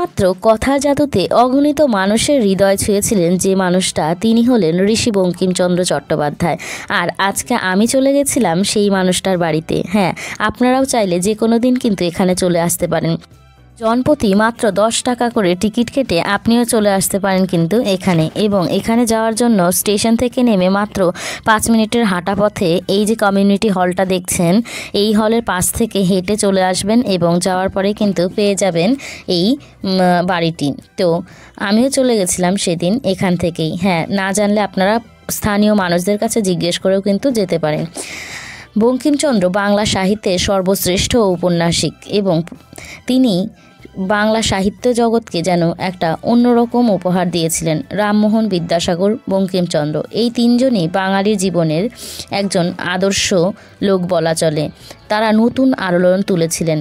শুধুমাত্র কথার জাদুতে অগণিত মানুষের হৃদয় ছুঁয়েছিলেন যে মানুষটা, তিনি হলেন ঋষি বঙ্কিমচন্দ্র চট্টোপাধ্যায়। আর আজকে আমি চলে গেছিলাম সেই মানুষটার বাড়িতে। হ্যাঁ, আপনারাও চাইলে যে কোনো দিন কিন্তু এখানে চলে আসতে পারেন। জনপ্রতি মাত্র 10 টাকা করে টিকিট কেটে আপনিও চলে আসতে পারেন কিন্তু এখানে। এবং এখানে যাওয়ার জন্য স্টেশন থেকে নেমে মাত্র 5 মিনিটের হাঁটা পথে এই যে কমিউনিটি হলটা দেখছেন, এই হলের পাশ থেকে হেঁটে চলে আসবেন এবং যাওয়ার পরে কিন্তু পেয়ে যাবেন এই বাড়িটি। তো আমিও চলে গেছিলাম সেদিন এখান থেকেই। হ্যাঁ, না জানলে আপনারা স্থানীয় মানুষদের কাছে জিজ্ঞেস করেও কিন্তু যেতে পারেন। বঙ্কিমচন্দ্র বাংলা সাহিত্যের সর্বশ্রেষ্ঠ ঔপন্যাসিক এবং তিনি বাংলা সাহিত্য জগৎকে যেন একটা অন্যরকম উপহার দিয়েছিলেন। রামমোহন, বিদ্যাসাগর, বঙ্কিমচন্দ্র এই তিনজনই বাঙালির জীবনের একজন আদর্শ লোক বলা চলে। তারা নতুন আলোড়ন তুলেছিলেন,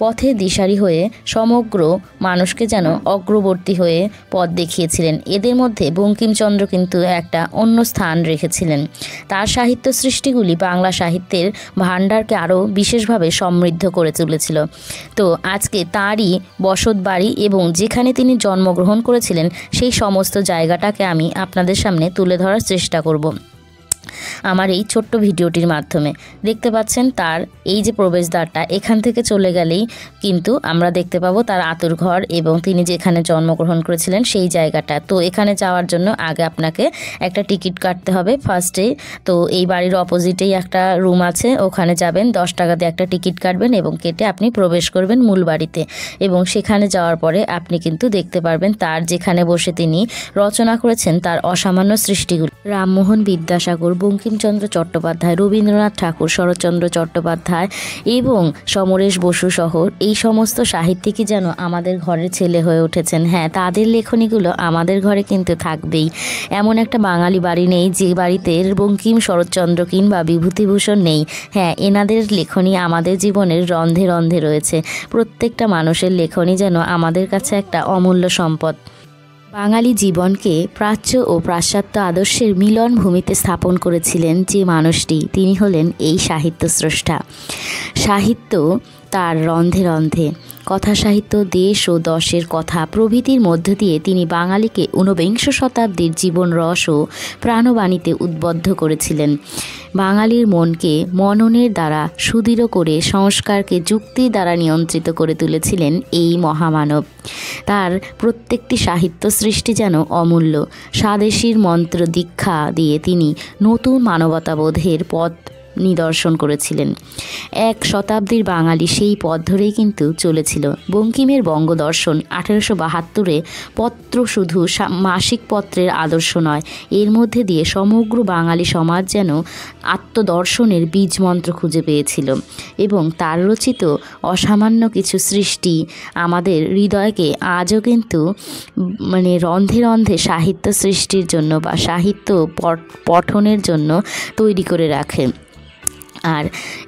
পথে দিশারি হয়ে সমগ্র মানুষকে যেন অগ্রবর্তী হয়ে পথ দেখিয়েছিলেন। এদের মধ্যে বঙ্কিমচন্দ্র কিন্তু একটা অন্য স্থান রেখেছিলেন। তার সাহিত্য সৃষ্টিগুলি বাংলা সাহিত্যের ভাণ্ডারকে আরও বিশেষভাবে সমৃদ্ধ করে তুলেছিল। তো আজকে তারই বসত বাড়ি এবং যেখানে তিনি জন্মগ্রহণ করেছিলেন সেই সমস্ত জায়গাটাকে আমি আপনাদের সামনে তুলে ধরার চেষ্টা করব আমার এই ছোট্ট ভিডিওটির মাধ্যমে। দেখতে পাচ্ছেন তার এই যে প্রবেশদ্বারটা, এখান থেকে চলে গেলেই কিন্তু আমরা দেখতে পাবো তার আতুর ঘর এবং তিনি যেখানে জন্মগ্রহণ করেছিলেন সেই জায়গাটা। তো এখানে যাওয়ার জন্য আগে আপনাকে একটা টিকিট কাটতে হবে ফার্স্টে। তো এই বাড়ির অপোজিটেই একটা রুম আছে, ওখানে যাবেন, 10 টাকা দিয়ে একটা টিকিট কাটবেন এবং কেটে আপনি প্রবেশ করবেন মূল বাড়িতে। এবং সেখানে যাওয়ার পরে আপনি কিন্তু দেখতে পারবেন তার যেখানে বসে তিনি রচনা করেছেন তার অসামান্য সৃষ্টিগুলি। রামমোহন, বিদ্যাসাগর, বঙ্কিমচন্দ্র চট্টোপাধ্যায়, রবীন্দ্রনাথ ঠাকুর, শরৎচন্দ্র চট্টোপাধ্যায় এবং সমরেশ বসু সহ এই সমস্ত সাহিত্যিকই যেন আমাদের ঘরের ছেলে হয়ে উঠেছেন। হ্যাঁ, তাদের লেখনীগুলো আমাদের ঘরে কিন্তু থাকবেই। এমন একটা বাঙালি বাড়ি নেই যে বাড়িতে বঙ্কিম, শরৎচন্দ্র কিংবা বিভূতিভূষণ নেই। হ্যাঁ, এনাদের লেখনী আমাদের জীবনের রন্ধে রন্ধে রয়েছে। প্রত্যেকটা মানুষের লেখনী যেন আমাদের কাছে একটা অমূল্য সম্পদ। বাঙালি জীবনকে প্রাচ্য ও পাশ্চাত্য আদর্শের মিলন ভূমিতে স্থাপন করেছিলেন যে মানুষটি, তিনি হলেন এই সাহিত্য স্রষ্টা। সাহিত্য তার রন্ধে রন্ধে, কথা সাহিত্য, দেশ ও দশের কথা প্রভৃতির মধ্য দিয়ে তিনি বাঙালিকে ঊনবিংশ শতাব্দীর জীবন রস ও প্রাণবাণীতে উদ্বুদ্ধ করেছিলেন। বাঙালির মনকে মননের দ্বারা সুদৃঢ় করে সংস্কারকে যুক্তির দ্বারা নিয়ন্ত্রিত করে তুলেছিলেন এই মহামানব। তার প্রত্যেকটি সাহিত্য সৃষ্টি যেন অমূল্য। স্বদেশীর মন্ত্র দীক্ষা দিয়ে তিনি নতুন মানবতাবোধের পথ নিদর্শন করেছিলেন। 1 শতাব্দীর বাঙালি সেই পথ ধরেই কিন্তু চলেছিল। বঙ্কিমের বঙ্গদর্শন 1872 পত্র শুধু মাসিক পত্রের আদর্শ নয়, এর মধ্যে দিয়ে সমগ্র বাঙালি সমাজ যেন আত্মদর্শনের বীজ মন্ত্র খুঁজে পেয়েছিল। এবং তার রচিত অসামান্য কিছু সৃষ্টি আমাদের হৃদয়কে আজও কিন্তু রন্ধে রন্ধে সাহিত্য সৃষ্টির জন্য বা সাহিত্য পঠনের জন্য তৈরি করে রাখে। আর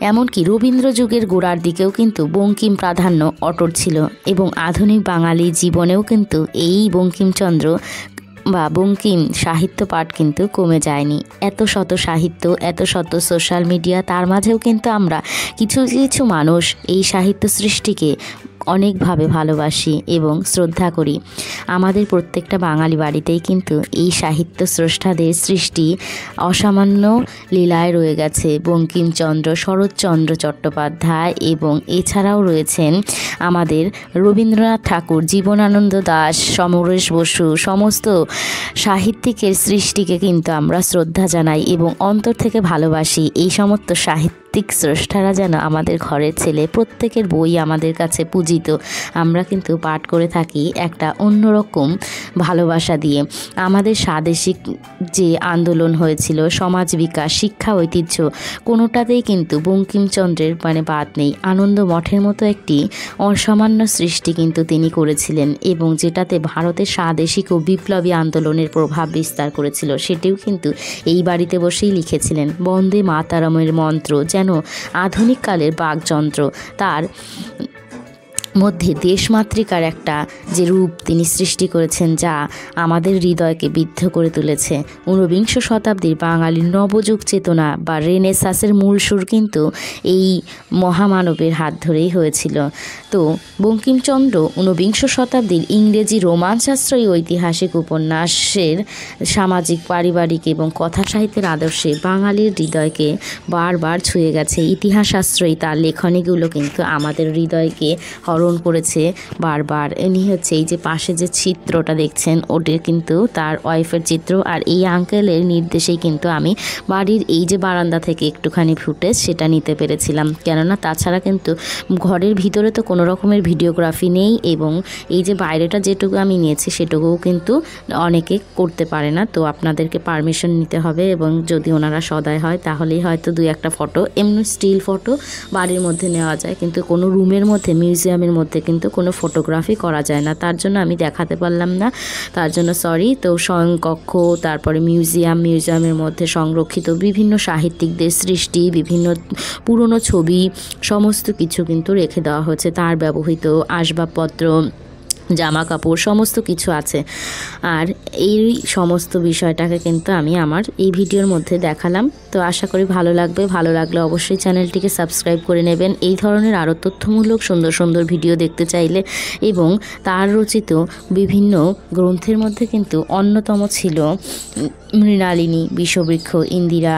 এমনকি রবীন্দ্র যুগের গোড়ার দিকেও কিন্তু বঙ্কিম প্রাধান্য অটুট ছিল এবং আধুনিক বাঙালি জীবনেও কিন্তু এই বঙ্কিমচন্দ্র বা বঙ্কিম সাহিত্য পাঠ কিন্তু কমে যায়নি। এত শত সাহিত্য, এত শত সোশ্যাল মিডিয়া, তার মাঝেও কিন্তু আমরা কিছু কিছু মানুষ এই সাহিত্য সৃষ্টিকে অনেকভাবে ভালোবাসি এবং শ্রদ্ধা করি। আমাদের প্রত্যেকটা বাঙালি বাড়িতেই কিন্তু এই সাহিত্য স্রষ্টাদের সৃষ্টি অসামান্য লীলায় রয়ে গেছে। বঙ্কিমচন্দ্র, শরৎচন্দ্র চট্টোপাধ্যায় এবং এছাড়াও রয়েছেন আমাদের রবীন্দ্রনাথ ঠাকুর, জীবনানন্দ দাশ, সমরেশ বসু, সমস্ত সাহিত্যিকের সৃষ্টিকে কিন্তু আমরা শ্রদ্ধা জানাই এবং অন্তর থেকে ভালোবাসি। এই সমস্ত সাহিত্যিক স্রষ্টারা যেন আমাদের ঘরের ছেলে। প্রত্যেকের বই আমাদের কাছে পূজিত, আমরা কিন্তু পাঠ করে থাকি একটা অন্যরকম ভালোবাসা দিয়ে। আমাদের স্বদেশিক যে আন্দোলন হয়েছিল, সমাজ বিকাশ, শিক্ষা, ঐতিহ্য, কোনোটাতেই কিন্তু বঙ্কিমচন্দ্রের বাদ নেই। আনন্দ মঠের মতো একটি অসামান্য সৃষ্টি কিন্তু তিনি করেছিলেন এবং যেটাতে ভারতের স্বদেশিক ও বিপ্লবী আন্দোলনের প্রভাব বিস্তার করেছিল, সেটিও কিন্তু এই বাড়িতে বসেই লিখেছিলেন। বন্দে মাতারমের মন্ত্র যেন আধুনিক কালের বাকযন্ত্র। তার মধ্যে দেশমাতৃকার একটা যে রূপ তিনি সৃষ্টি করেছেন, যা আমাদের হৃদয়কে বিদ্ধ করে তুলেছে। ঊনবিংশ শতাব্দীর বাঙালির নবযুগ চেতনা বা রেনেসাঁসের মূল সুর কিন্তু এই মহামানবের হাত ধরেই হয়েছিল। তো বঙ্কিমচন্দ্র ঊনবিংশ শতাব্দীর ইংরেজি রোমাঞ্চাশ্রয়ী ঐতিহাসিক উপন্যাসের সামাজিক, পারিবারিক এবং কথা সাহিত্যের আদর্শে বাঙালির হৃদয়কে বারবার ছুঁয়ে গেছে। ইতিহাসাশ্রয়ী তার লেখনীগুলো কিন্তু আমাদের হৃদয়কে হরণ করেছে বারবার। ইনি হচ্ছে এই যে পাশে যে চিত্রটা দেখছেন, ওটা কিন্তু তার ওয়াইফের চিত্র। আর এই আঙ্কেলের নির্দেশেই কিন্তু আমি বাড়ির এই যে বারান্দা থেকে একটুখানি ফুটেজ সেটা নিতে পেরেছিলাম, কেননা তাছাড়া কিন্তু ঘরের ভিতরে তো কোনো রকমের ভিডিওগ্রাফি নেই, এবং এই যে বাইরেটা যেটুকু আমি নিয়েছি সেটুকুও কিন্তু অনেকে করতে পারে না। তো আপনাদেরকে পারমিশন নিতে হবে, এবং যদি ওনারা সদয় হয় তাহলেই হয়তো 2-1টা ফটো, এমনি স্টিল ফটো বাড়ির মধ্যে নেওয়া যায়, কিন্তু কোনো রুমের মধ্যে, মিউজিয়ামের মধ্যে কিন্তু কোনো ফটোগ্রাফি করা যায় না। তার জন্য আমি দেখাতে পারলাম না, তার জন্য সরি। তো স্বয়ংকক্ষ, তারপরে মিউজিয়ামের মধ্যে সংরক্ষিত বিভিন্ন সাহিত্যিকদের সৃষ্টি, বিভিন্ন পুরনো ছবি, সমস্ত কিছু কিন্তু রেখে দেওয়া হয়েছে। তার ব্যবহৃত আসবাবপত্র, জামা কাপড় সমস্ত কিছু আছে। আর এই সমস্ত বিষয়টাকে কিন্তু আমি আমার এই ভিডিওর মধ্যে দেখালাম। তো আশা করি ভালো লাগবে। ভালো লাগলে অবশ্যই চ্যানেলটিকে সাবস্ক্রাইব করে নেবেন। এই ধরনের আরও তথ্যমূলক সুন্দর সুন্দর ভিডিও দেখতে চাইলে, এবং তার রচিত বিভিন্ন গ্রন্থের মধ্যে কিন্তু অন্যতম ছিল মৃণালিনী, বিষবৃক্ষ, ইন্দিরা,